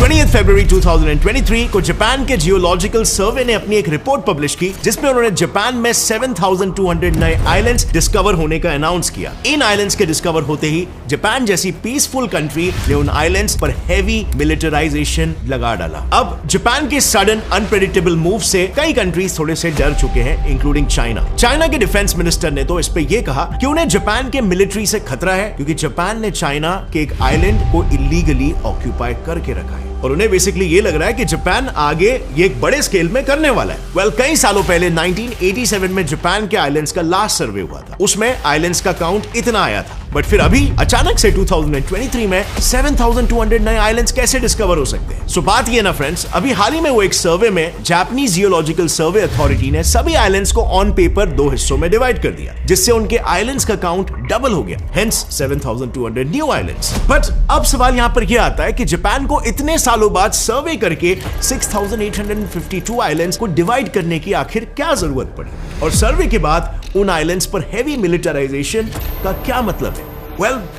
20 फरवरी 2023 को जापान के जियोलॉजिकल सर्वे ने अपनी एक रिपोर्ट पब्लिश की जिसमें उन्होंने जापान में 7,200 नए आइलैंड्स डिस्कवर होने का अनाउंस किया। इन आइलैंड्स के डिस्कवर होते ही जापान जैसी पीसफुल कंट्री ने उन आइलैंड्स पर हेवी मिलिटराइजेशन लगा डाला। अब जापान के सडन अनप्रेडिक्टेबल मूव से कई कंट्रीज थोड़े से डर चुके हैं, इंक्लूडिंग चाइना। चाइना के डिफेंस मिनिस्टर ने तो इस पे ये कहा कि उन्हें जापान के मिलिट्री से खतरा है क्योंकि जापान ने चाइना के एक आइलैंड को इलीगली ऑक्यूपाई करके रखा है और उन्हें बेसिकली ये लग रहा है कि जापान आगे ये एक बड़े स्केल में करने वाला है। कई सालों पहले 1987 में जापान के आइलैंड्स का लास्ट सर्वे हुआ था, उसमें आइलैंड्स का काउंट इतना आया था, बट फिर अभी अचानक से 2023 में 7,200 नए आइलैंड्स कैसे डिस्कवर हो सकते हैं? सो बात ये ना फ्रेंड्स, अभी हाल ही में वो एक सर्वे में जापानीज जियोलॉजिकल सर्वे अथॉरिटी ने सभी आइलैंड्स को ऑन पेपर 2 हिस्सों में डिवाइड कर दिया, जिससे उनके आइलैंड्स का काउंट डबल हो गया, हेंस 7,200 न्यू आइलैंड्स। बट अब सवाल यहां पर यह आता है कि जापान को इतने सालों बाद सर्वे करके 6,852 आइलैंड्स को डिवाइड करने की आखिर क्या जरूरत पड़ी, और सर्वे के बाद उन आइलैंड्स पर हेवी मिलिटराइजेशन का क्या मतलब है?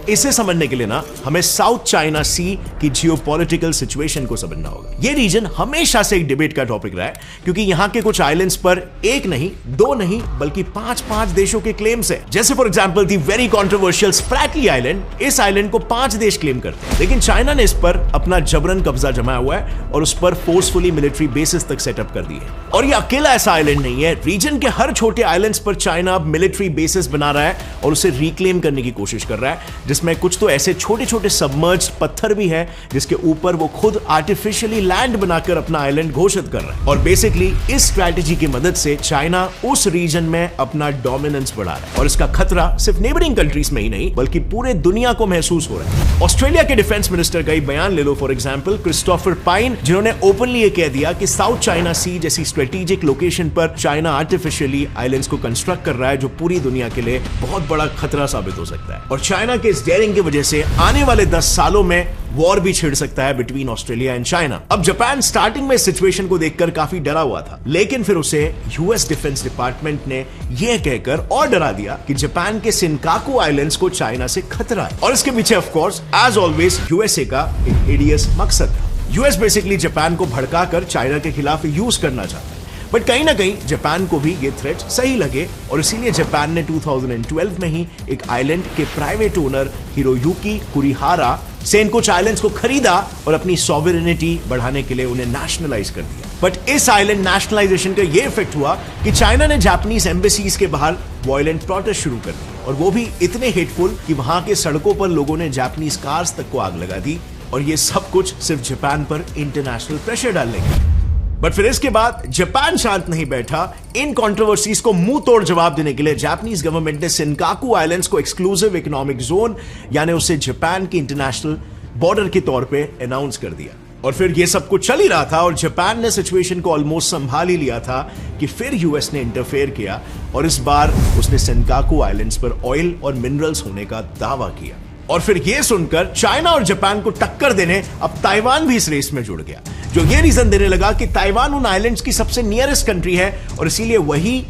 इसे समझने के लिए ना हमें साउथ चाइना सी की जियोपॉलिटिकल सिचुएशन को समझना होगा। ये रीजन हमेशा से एक डिबेट का टॉपिक रहा है क्योंकि यहाँ के कुछ आइलैंड्स पर एक नहीं, 2 नहीं, बल्कि 5 देशों के क्लेम्स है। जैसे for example the very controversial Spratly island. इस आइलैंड को 5 देश क्लेम करते हैं, लेकिन चाइना ने इस पर अपना जबरन कब्जा जमाया हुआ है और उस पर फोर्सफुली मिलिट्री बेसिस तक सेटअप कर दिए। और ये अकेला ऐसा आइलैंड नहीं है, रीजन के हर छोटे आइलैंड्स पर चाइना अब मिलिट्री बेसिस बना रहा है और उसे रिक्लेम करने की कोशिश कर रहा है, जिसमें कुछ तो ऐसे छोटे छोटे सबमर्ज्ड पत्थर भी है जिसके ऊपर वो खुद आर्टिफिशियली लैंड बनाकर अपना आइलैंड घोषित कर रहा है। और बेसिकली इस स्ट्रैटेजी की मदद से चाइना उस रीजन में अपना डोमिनेंस बढ़ा रहा है और इसका खतरा सिर्फ नेबरिंग कंट्रीज में ही नहीं बल्कि पूरे दुनिया को महसूस हो रहा है। ऑस्ट्रेलिया के डिफेंस मिनिस्टर का ही बयान ले लो, फॉर एग्जांपल क्रिस्टोफर पाइन, जिन्होंने ओपनली ये कह दिया कि साउथ चाइना सी जैसी स्ट्रेटेजिक लोकेशन पर चाइना आर्टिफिशियली आइलैंड्स को कंस्ट्रक्ट कर रहा है जो पूरी दुनिया के लिए बहुत बड़ा खतरा साबित हो सकता है। और चाइना के इस डेयरिंग की वजह से आने वाले 10 सालों में वॉर भी छिड़ सकता है बिटवीन ऑस्ट्रेलिया एंड चाइना। अब जापान स्टार्टिंग में सिचुएशन को देखकर काफी डरा हुआ था, लेकिन फिर उसे यूएस डिफेंस डिपार्टमेंट ने यह कहकर और डरा दिया कि जापान के सिनकाकू आइलैंड्स को चाइना से खतरा है। और इसके पीछे of course as always USA का एक हिडियस मकसद था। यूएस बेसिकली जापान को भड़काकर चाइना के खिलाफ यूज करना चाहता है, बट कहीं ना कहीं जापान को भी ये थ्रेट सही लगे और इसीलिए जापान ने 2012 में ही एक आइलैंड के प्राइवेट ओनर हिरोयुकी कुरिहारा से इन कुछ आइलैंड्स को खरीदा और अपनी सॉवरेनिटी बढ़ाने के लिए उन्हें नेशनलाइज कर दिया। बट इस आइलैंड नेशनलाइजेशन का ये इफेक्ट हुआ कि चाइना ने जापानीज एम्बेसीज के बाहर वायलेंट प्रोटेस्ट शुरू कर दिए, और वो भी इतने हेटफुल कि वहां के सड़कों पर लोगों ने जापानीज कार्स तक को आग लगा दी, और ये सब कुछ सिर्फ जापान पर इंटरनेशनल प्रेशर डालने के लिए। बट फिर इसके बाद जापान शांत नहीं बैठा। इन कंट्रोवर्सीज को मुंह तोड़ जवाब देने के लिए जापानीज गवर्नमेंट ने सिनकाकू आइलैंड्स को एक्सक्लूसिव इकोनॉमिक जोन यानी उसे जापान की इंटरनेशनल बॉर्डर के तौर पे अनाउंस कर दिया। और फिर ये सब कुछ चल ही रहा था और जापान ने सिचुएशन को ऑलमोस्ट संभाल ही लिया था कि फिर यूएस ने इंटरफेयर किया और इस बार उसने सिनकाकू आइलैंड्स पर ऑयल और मिनरल्स होने का दावा किया। और फिर यह सुनकर चाइना और जापान को टक्कर देने अब ताइवान भी इस रेस में जुड़ गया, जो ये रीजन देने लगा कि ताइवान उन आइलैंड्स की सबसे नियरेस्ट कंट्री है और इसीलिए वही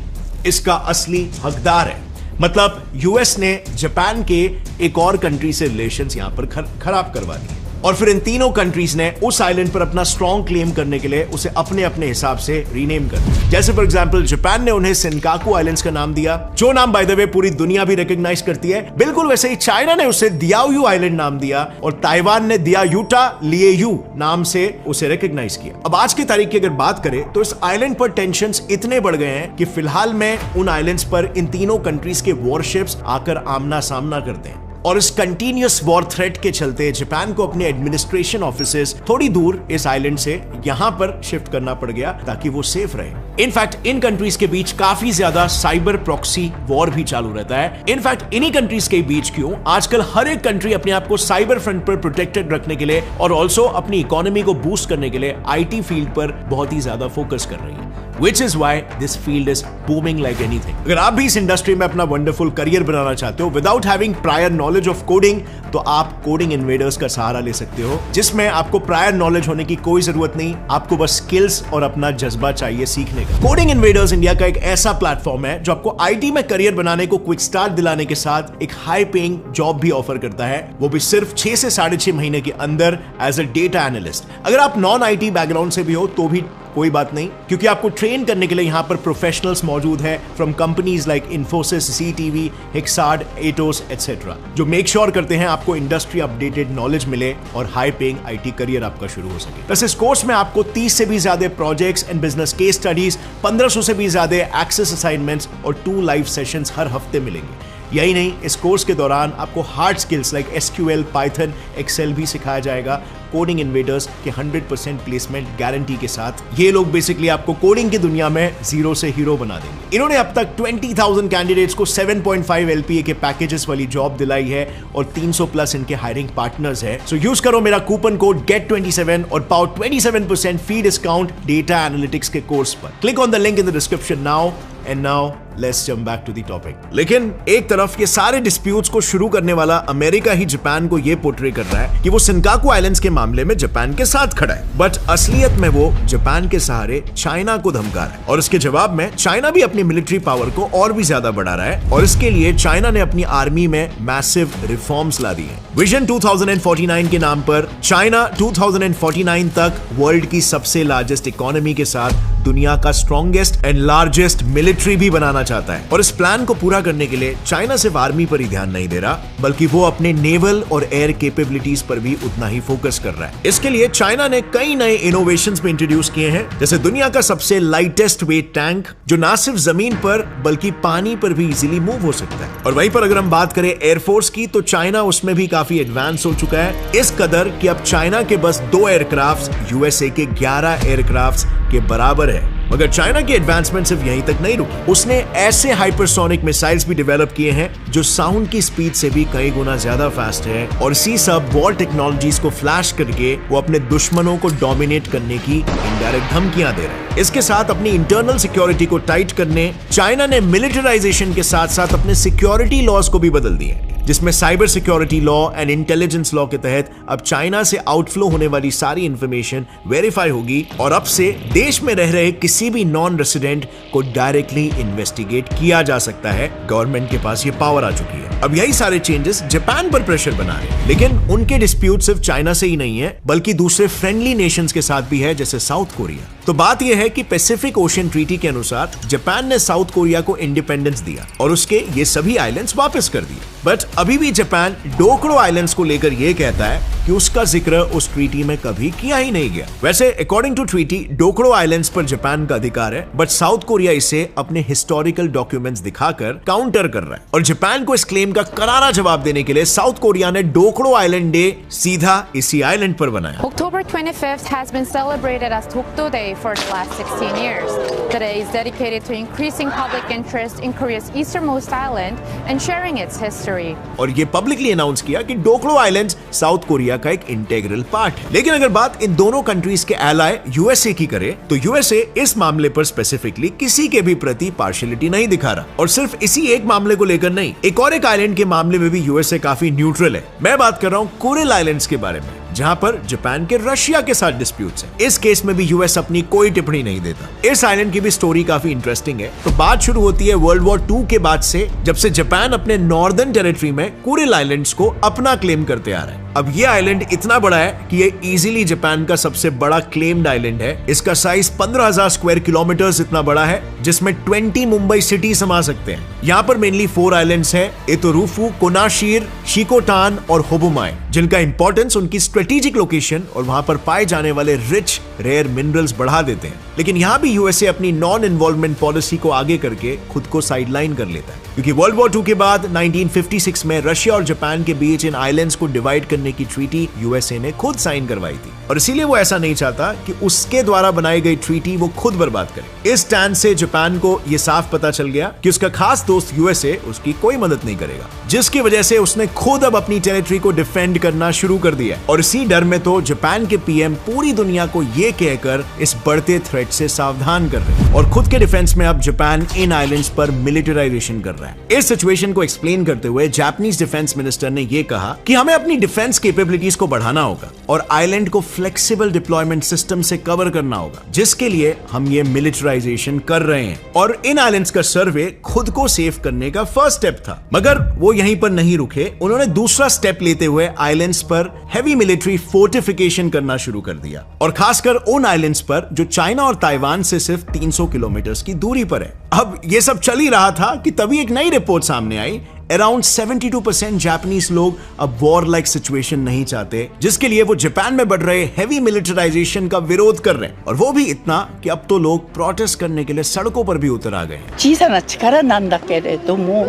इसका असली हकदार है। मतलब यूएस ने जापान के एक और कंट्री से रिलेशंस यहां पर खराब करवा दिए और फिर इन तीनों कंट्रीज ने उस आइलैंड पर अपना स्ट्रॉन्ग क्लेम करने के लिए उसे अपने अपने हिसाब से रीनेम कर दिया। जैसे फॉर एग्जांपल जापान ने उन्हें सिनकाकू आइलैंड्स का नाम दिया, जो नाम बाय द वे पूरी दुनिया भी रिकॉग्नाइज करती है। बिल्कुल वैसे ही चाइना ने उसे दियाओयू आइलैंड नाम दिया और ताइवान ने दियायूटा लिएयू नाम से उसे रिकॉग्नाइज किया। अब आज की तारीख की अगर बात करें तो इस आइलैंड पर टेंशंस इतने बढ़ गए हैं कि फिलहाल में उन आइलैंड्स पर इन तीनों कंट्रीज के वॉरशिप्स आकर आमना सामना करते हैं। और इस कंटिन्यूअस वॉर थ्रेट के चलते जापान को अपने एडमिनिस्ट्रेशन ऑफिसेस थोड़ी दूर इस आइलैंड से यहां पर शिफ्ट करना पड़ गया ताकि वो सेफ रहे। इनफैक्ट इन कंट्रीज के बीच काफी ज्यादा साइबर प्रॉक्सी वॉर भी चालू रहता है। इनफैक्ट इन्हीं कंट्रीज के बीच क्यों आजकल हर एक कंट्री अपने आप को साइबर फ्रंट पर प्रोटेक्टेड रखने के लिए और ऑल्सो अपनी इकोनॉमी को बूस्ट करने के लिए आईटी फील्ड पर बहुत ही ज्यादा फोकस कर रही है। which is why this field is booming like anything. अगर आप भी इस इंडस्ट्री में अपना वंडरफुल करियर बनाना चाहते हो without having prior knowledge of coding, तो आप कोडिंग इन्वेडर्स का सहारा ले सकते हो, जिसमें आपको प्रायर नॉलेज होने की कोई जरूरत नहीं, आपको बस स्किल्स और अपना जज्बा चाहिए सीखने का। कोडिंग इन्वेडर्स इंडिया का एक ऐसा प्लेटफॉर्म है जो आपको आईटी में करियर बनाने को क्विक स्टार्ट दिलाने के साथ एक हाई पेइंग जॉब भी ऑफर करता है, वो भी सिर्फ 6 से 6.5 महीने के अंदर एज अ डेटा एनालिस्ट। अगर आप नॉन आईटी बैकग्राउंड से भी हो तो भी कोई बात नहीं, क्योंकि आपको ट्रेन करने के लिए यहां पर प्रोफेशनल्स मौजूद है from companies like Infosys, CTV, हिक्सार्ड, एटोस एटसेट्रा, जो मेक श्योर करते हैं आपको इंडस्ट्री अपडेटेड नॉलेज मिले और हाई पेइंग आईटी करियर आपका शुरू हो सके। बस इस कोर्स में आपको 30 से भी ज्यादा projects and business case studies, 1500 से भी ज्यादा एक्सेस असाइनमेंट्स और 2 लाइव सेशंस हर हफ्ते मिलेंगे। यही नहीं, इस कोर्स के दौरान आपको hard skills like SQL, Python, Excel भी सिखाया जाएगा कोडिंग इन्वेडर्स के 100% प्लेसमेंट गारंटी के साथ। ये लोग बेसिकली आपको कोडिंग की दुनिया में जीरो से हीरो बना देंगे। इन्होंने अब तक 20,000 कैंडिडेट्स को 7.5 LPA के पैकेजेस वाली जॉब दिलाई है और 300 प्लस इनके हायरिंग पार्टनर्स है। सो यूज करो मेरा कूपन कोड GET27 और पाओ 27% फी डिस्काउंट डेटा एनालिटिक्स के कोर्स पर। Click on the link in the description now and now let's jump back to the topic. लेकिन एक तरफ ये सारे डिस्प्यूट्स को शुरू करने वाला अमेरिका ही जापान को ये पोर्ट्रे कर रहा है कि वो सिनकाकू आइलैंड्स के मामले में जापान के साथ खड़ा है, बट असलियत में वो जापान के सहारे चाइना को धमका रहा है और उसके जवाब में चाइना भी अपनी मिलिट्री पावर को और भी ज्यादा बढ़ा रहा है और इसके लिए चाइना ने अपनी आर्मी में मैसिव रिफॉर्म्स ला दी है। विजन 2049 के नाम पर चाइना 2049 तक वर्ल्ड की सबसे लार्जेस्ट इकोनॉमी के साथ दुनिया का स्ट्रॉन्गेस्ट एंड लार्जेस्ट मिलिट्री भी बनाना चाहता है और इस प्लान को पूरा करने के लिए चाइना सिर्फ आर्मी पर ही ध्यान नहीं दे रहा, बल्कि वो अपने नेवल और एयर कैपेबिलिटीज पर भी उतना ही फोकस कर रहा है। इसके लिए चाइना ने कई नए इनोवेशंस भी इंट्रोड्यूस किए हैं, जैसे दुनिया का सबसे लाइटेस्ट वेट टैंक जो ना सिर्फ जमीन पर बल्कि पानी पर भी इजीली मूव हो सकता है। और वहीं पर अगर हम बात करें एयरफोर्स की, तो चाइना उसमें भी काफी एडवांस हो चुका है, इस कदर कि अब चाइना के बस 2 एयरक्राफ्ट यूएसए के 11 एयरक्राफ्ट के बराबर है। मगर चाइना की एडवांसमेंट सिर्फ यहीं तक नहीं रुकी, उसने ऐसे हाइपरसोनिक मिसाइल्स भी डेवलप किए हैं जो साउंड की स्पीड से भी कई गुना ज्यादा फास्ट है और इसी सब वॉर टेक्नोलॉजीज को फ्लैश करके वो अपने दुश्मनों को डोमिनेट करने की इनडायरेक्ट धमकियां दे रहे हैं। इसके साथ अपनी इंटरनल सिक्योरिटी को टाइट करने चाइना ने मिलिटराइजेशन के साथ साथ अपने सिक्योरिटी लॉज को भी बदल दिए, जिसमें cyber security law and intelligence law के तहत अब चाइना से आउटफ्लो होने वाली सारी इंफॉर्मेशन वेरीफाई होगी और अब से देश में रह रहे किसी भी नॉन रेसिडेंट को डायरेक्टली इन्वेस्टिगेट किया जा सकता है। गवर्नमेंट के पास ये पावर आ चुकी है। अब यही सारे चेंजेस जापान पर प्रेशर बना रहे हैं, लेकिन उनके डिस्प्यूट सिर्फ चाइना से ही नहीं है बल्कि दूसरे फ्रेंडली नेशंस के साथ भी है, जैसे साउथ कोरिया। तो बात यह है कि पैसिफिक ओशन ट्रीटी के अनुसार जापान ने साउथ कोरिया को इंडिपेंडेंस दिया और उसके ये सभी आइलैंड्स वापस कर दिए, बट अभी भी जापान डोकड़ो आइलैंड्स को लेकर यह कहता है कि उसका जिक्र उस ट्रीटी में कभी किया ही नहीं गया। वैसे अकॉर्डिंग टू ट्रीटी डोकड़ो आइलैंड्स पर जापान का अधिकार है, बट साउथ कोरिया इसे अपने हिस्टोरिकल डॉक्यूमेंट्स दिखाकर काउंटर कर रहा है और जापान को इस क्लेम का करारा जवाब देने के लिए साउथ कोरिया ने डोकड़ो आइलैंड डे सीधा इसी आइलैंड पर बनाया। October 25th has been celebrated as Dokdo Day for the last 16 years. The day is dedicated to increasing public interest in Korea's easternmost island and sharing its history. और ये publicly announce किया कि डोकड़ो islands south Korea का एक integral part है। लेकिन अगर बात इन दोनों कंट्रीज के एलाय यूएसए की करे, तो यूएसए इस मामले पर स्पेसिफिकली किसी के भी प्रति पार्शियलिटी नहीं दिखा रहा और सिर्फ इसी एक मामले को लेकर नहीं, एक और एक आइलैंड के मामले में भी यूएसए काफी न्यूट्रल है। मैं बात कर रहा हूं कुरिल आइलैंड्स के बारे में, जहां पर जापान के रशिया के साथ डिस्प्यूट्स हैं। इस केस में भी यूएस अपनी कोई टिप्पणी नहीं देता। इस आइलैंड की भी स्टोरी काफी इंटरेस्टिंग है। तो बात शुरू होती है वर्ल्ड वॉर 2 के बाद से, जब से जापान अपने नॉर्दर्न टेरिटरी में कुरिल आइलैंड्स को अपना क्लेम करते आ रहा है। अब ये आइलैंड इतना बड़ा है कि ये इजीली जापान का सबसे बड़ा क्लेम्ड आइलैंड है। इसका साइज 15,000 स्क्वायर किलोमीटर इतना बड़ा है, जिसमें 20 मुंबई सिटी समा सकते हैं। यहाँ पर मेनली 4 आइलैंड्स हैं, इतोरुफु, कोनाशिर, शिकोटान और होबुमाई, जिनका इंपॉर्टेंस उनकी स्ट्रेटेजिक लोकेशन और वहां पर पाए जाने वाले रिच रेयर मिनरल्स बढ़ा देते हैं। लेकिन यहाँ भी यूएसए अपनी नॉन इन्वॉल्वमेंट पॉलिसी को आगे करके खुद को साइडलाइन कर लेता है, क्योंकि वर्ल्ड वॉर 2 के बाद 1956 में रशिया और जापान के बीच इन आइलैंड्स को डिवाइड करने की ट्रीटी यूएसए ने खुद साइन करवाई थी और इसीलिए वो ऐसा नहीं चाहता कि उसके द्वारा बनाई गई ट्रीटी वो खुद बर्बाद करे। इस स्टैंड से जापान को यह साफ पता चल गया कि उसका खास दोस्त यूएसए उसकी कोई मदद नहीं करेगा। जिसकी वजह से उसने खुद अब अपनी टेरिटरी को डिफेंड करना शुरू कर दिया। और इसी डर में तो जापान के पीएम पूरी दुनिया को यह कहकर इस बढ़ते थ्रेट से सावधान कर रहे हैं और खुद के डिफेंस में अब जापान इन आइलैंड्स पर मिलिटराइजेशन कर रहा है। इस सिचुएशन को एक्सप्लेन करते हुए जापानीज डिफेंस मिनिस्टर ने यह कहा कि हमें अपनी डिफेंस कैपेबिलिटीज को बढ़ाना होगा और आइलैंड को फ्लेक्सिबल डिप्लॉयमेंट सिस्टम से कवर करना होगा, जिसके लिए हम ये मिलिटराइजेशन कर रहे हैं। और इन आइलैंड्स का सर्वे खुद को सेव करने का फर्स्ट स्टेप था, मगर वो यहीं पर नहीं रुके। उन्होंने दूसरा स्टेप लेते हुए आइलैंड्स पर हेवी मिलिट्री फोर्टिफिकेशन करना शुरू कर दिया, और खासकर उन आइलैंड्स पर जो चाइना और ताइवान से सिर्फ 300 किलोमीटर की दूरी पर है। अब ये सब चल ही रहा था कि तभी एक नई रिपोर्ट सामने आई। अराउंड 72% जापानीज लोग अब वॉर लाइक सिचुएशन नहीं चाहते, जिसके लिए वो जापान में बढ़ रहे हेवी मिलिटराइजेशन का विरोध कर रहे हैं। और वो भी इतना कि अब तो लोग प्रोटेस्ट करने के लिए सड़कों पर भी उतर आ गए हैं। 小さな力なんだけれども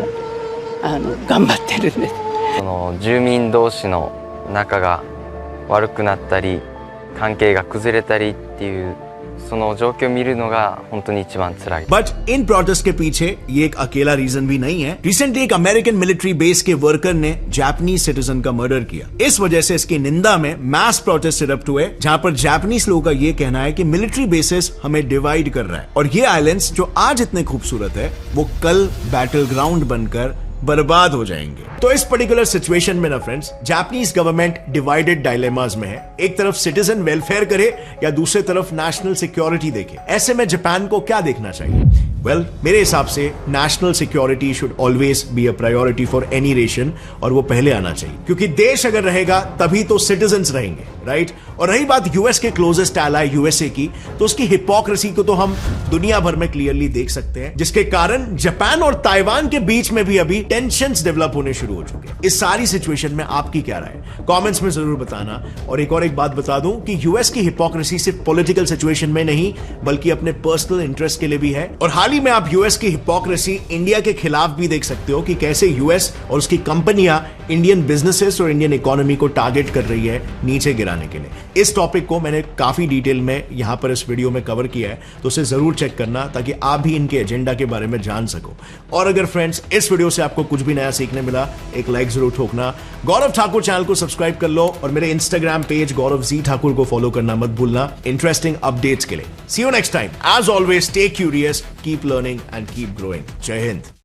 頑張ってるんです。その住民同士の仲が悪くなったり関係が崩れたりっていうその状況を見るのが本当に一番辛い。बट इन प्रोटेस्ट के पीछे ये एक अकेला रीजन भी नहीं है। रिसेंटली एक अमेरिकन मिलिट्री बेस के वर्कर ने जापानीज सिटीजन का मर्डर किया। इस वजह से इसकी निंदा में मैस प्रोटेस्ट इरप्ट हुए, जहां पर जापानीज लोगों का ये कहना है कि मिलिट्री बेसिस हमें डिवाइड कर रहा है और ये आइलैंड्स जो आज इतने खूबसूरत है वो कल बैटल ग्राउंड बनकर बर्बाद हो जाएंगे। तो इस पर्टिकुलर सिचुएशन में ना friends, Japanese government divided dilemmas में है। एक तरफ सिटीजन वेलफेयर करे या दूसरी तरफ नेशनल सिक्योरिटी देखे। ऐसे में जापान को क्या देखना चाहिए? वेल, मेरे हिसाब से national security should always be a priority for any nation, और वो पहले आना चाहिए, क्योंकि देश अगर रहेगा तभी तो सिटीजन्स रहेंगे, राइट? और रही बात यूएस के क्लोजेस्ट एलाय यूएसए की, तो उसकी हिपोक्रेसी को तो हम दुनिया भर में क्लियरली देख सकते हैं, जिसके कारण जापान और ताइवान के बीच में भी अभी टेंशंस डेवलप होने शुरू हो चुके हैं। इस सारी सिचुएशन में आपकी क्या राय है? कमेंट्स में जरूर बताना। और एक बात बता दूं कि यूएस की हिपोक्रेसी सिर्फ पॉलिटिकल सिचुएशन में नहीं बल्कि अपने पर्सनल इंटरेस्ट के लिए भी है। और हाल ही में आप यूएस की हिपोक्रेसी इंडिया के खिलाफ भी देख सकते हो कि कैसे यूएस और उसकी कंपनियां इंडियन बिजनेसेस और इंडियन इकोनॉमी को टारगेट कर रही है नीचे गिराने के लिए। इस टॉपिक को मैंने काफी डिटेल में यहां पर इस वीडियो में कवर किया है, तो उसे जरूर चेक करना ताकि आप भी इनके एजेंडा के बारे में जान सको। और अगर फ्रेंड्स इस वीडियो से आपको कुछ भी नया सीखने मिला, एक लाइक जरूर ठोकना। गौरव ठाकुर चैनल को सब्सक्राइब कर लो और मेरे Instagram page Gaurav G Thakur को फॉलो करना मत भूलना इंटरेस्टिंग अपडेट्स के लिए। See you next time. As always stay curious, keep learning and keep growing. जय हिंद।